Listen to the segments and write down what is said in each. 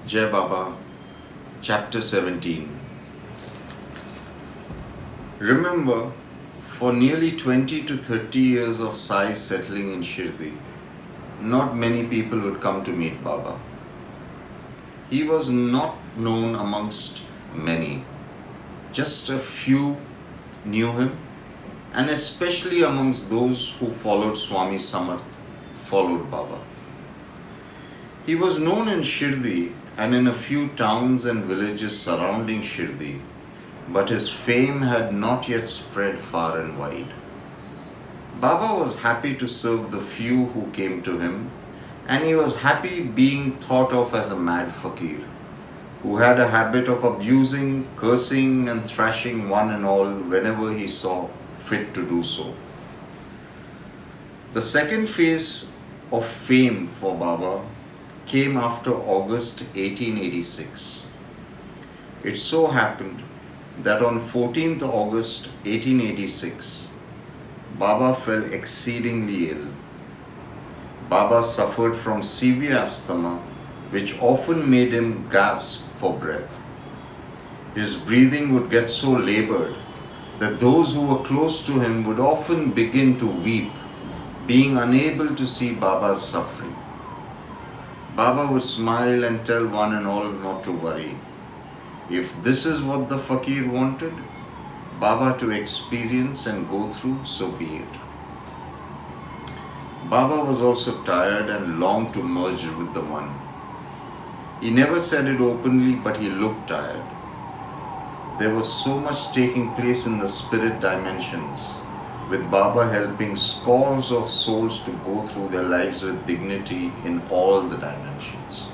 Jai Baba, Chapter 17. Remember, for nearly 20 to 30 years of Sai settling in Shirdi, not many people would come to meet Baba. He was not known amongst many. Just a few knew him, and especially amongst those who followed Swami Samarth, followed Baba. He was known in Shirdi and in a few towns and villages surrounding Shirdi, but his fame had not yet spread far and wide. Baba was happy to serve the few who came to him, and he was happy being thought of as a mad fakir, who had a habit of abusing, cursing and thrashing one and all whenever he saw fit to do so. The second phase of fame for Baba came after August 1886. It so happened that on 14th August 1886, Baba fell exceedingly ill. Baba suffered from severe asthma, which often made him gasp for breath. His breathing would get so labored that those who were close to him would often begin to weep, being unable to see Baba's suffering. Baba would smile and tell one and all not to worry. If this is what the Fakir wanted Baba to experience and go through, so be it. Baba was also tired and longed to merge with the One. He never said it openly, but he looked tired. There was so much taking place in the spirit dimensions, with Baba helping scores of souls to go through their lives with dignity in all the dimensions.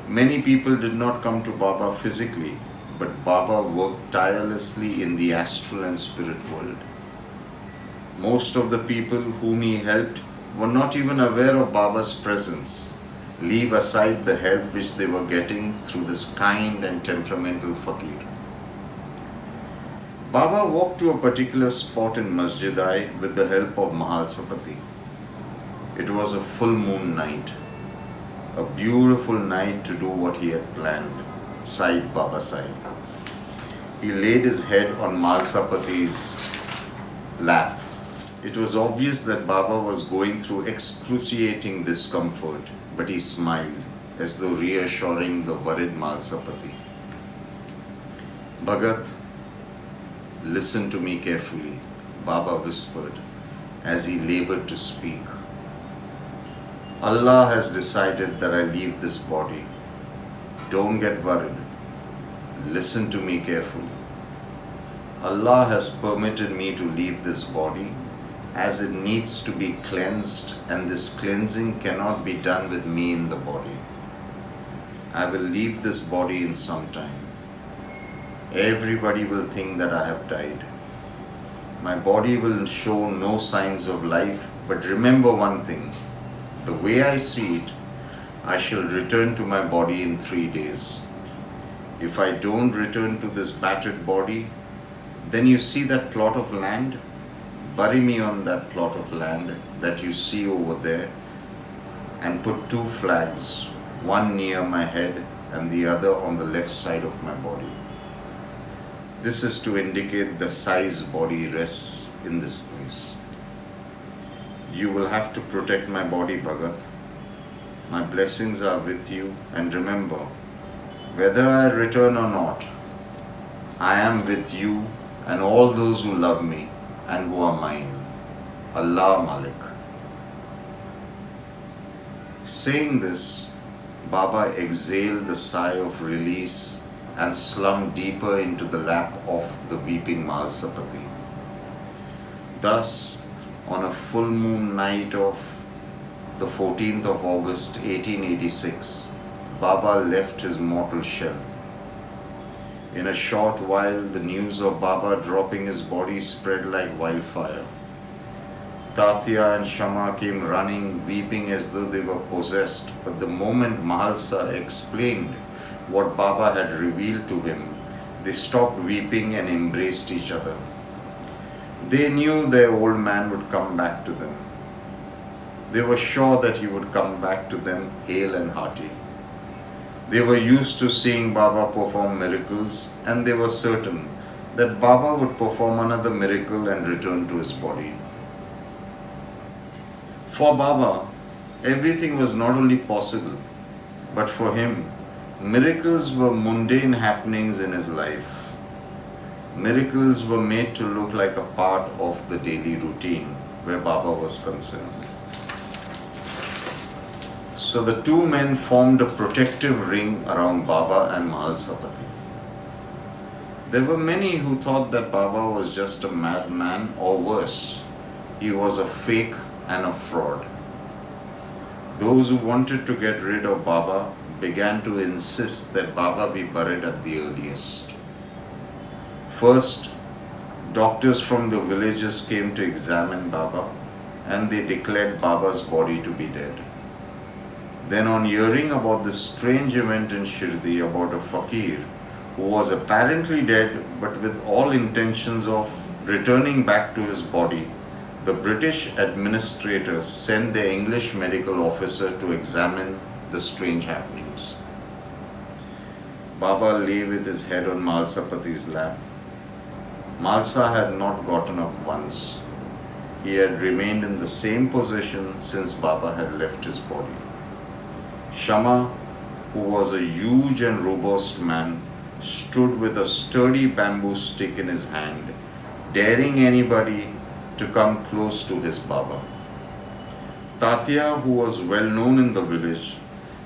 Many people did not come to Baba physically, but Baba worked tirelessly in the astral and spirit world. Most of the people whom he helped were not even aware of Baba's presence. Leave aside the help which they were getting through this kind and temperamental Fakir. Baba walked to a particular spot in Masjid-I with the help of Mahalsapati. It was a full moon night, a beautiful night to do what he had planned, Sai Baba Sai. He laid his head on Mahalsapati's lap. It was obvious that Baba was going through excruciating discomfort, but he smiled as though reassuring the worried Mahalsapati. Bhagat, listen to me carefully, Baba whispered as he labored to speak. Allah has decided that I leave this body. Don't get worried. Listen to me carefully. Allah has permitted me to leave this body as it needs to be cleansed, and this cleansing cannot be done with me in the body. I will leave this body in some time. Everybody will think that I have died. My body will show no signs of life, but remember one thing. The way I see it, I shall return to my body in 3 days. If I don't return to this battered body, then you see that plot of land? Bury me on that plot of land that you see over there and put 2 flags, one near my head and the other on the left side of my body. This is to indicate the Sai's body rests in this place. You will have to protect my body, Bhagat. My blessings are with you, and remember, whether I return or not, I am with you and all those who love me and who are mine. Allah Malik. Saying this, Baba exhaled the sigh of release and slumped deeper into the lap of the weeping Mahalsapati. Thus, on a full moon night of the 14th of August 1886, Baba left his mortal shell. In a short while, the news of Baba dropping his body spread like wildfire. Tatya and Shama came running, weeping as though they were possessed, but the moment Mahalsa explained what Baba had revealed to him, they stopped weeping and embraced each other. They knew their old man would come back to them. They were sure that he would come back to them hale and hearty. They were used to seeing Baba perform miracles, and they were certain that Baba would perform another miracle and return to his body. For Baba, everything was not only possible, but for him, miracles were mundane happenings in his life. Miracles were made to look like a part of the daily routine where Baba was concerned. So the two men formed a protective ring around Baba and Mahalsapati. There were many who thought that Baba was just a madman, or worse, he was a fake and a fraud. Those who wanted to get rid of Baba began to insist that Baba be buried at the earliest. First, doctors from the villages came to examine Baba, and they declared Baba's body to be dead. Then, on hearing about this strange event in Shirdi about a Fakir who was apparently dead but with all intentions of returning back to his body, the British administrators sent their English medical officer to examine the strange happenings. Baba lay with his head on Mahalsapati's lap. Malsa had not gotten up once. He had remained in the same position since Baba had left his body. Shama, who was a huge and robust man, stood with a sturdy bamboo stick in his hand, daring anybody to come close to his Baba. Tatya, who was well known in the village,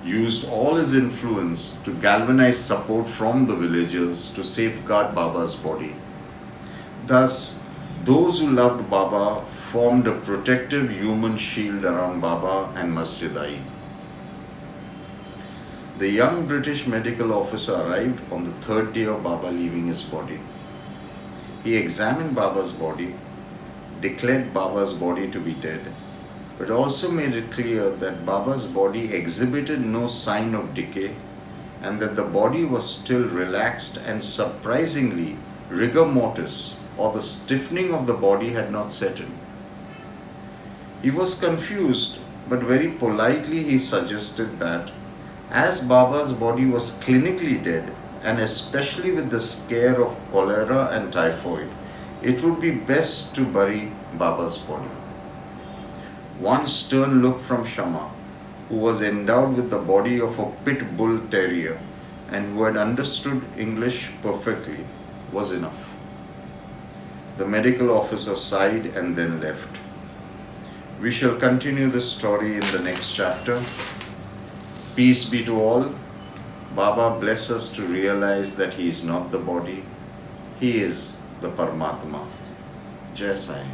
used all his influence to galvanize support from the villagers to safeguard Baba's body. Thus, those who loved Baba formed a protective human shield around Baba and Masjid-i. The young British medical officer arrived on the third day of Baba leaving his body. He examined Baba's body, declared Baba's body to be dead, but also made it clear that Baba's body exhibited no sign of decay and that the body was still relaxed, and surprisingly, rigor mortis, or the stiffening of the body, had not set in. He was confused, but very politely he suggested that as Baba's body was clinically dead, and especially with the scare of cholera and typhoid, it would be best to bury Baba's body. One stern look from Shama, who was endowed with the body of a pit bull terrier and who had understood English perfectly, was enough. The medical officer sighed and then left. We shall continue this story in the next chapter. Peace be to all. Baba bless us to realize that he is not the body. He is the Paramatma. Jai Sai.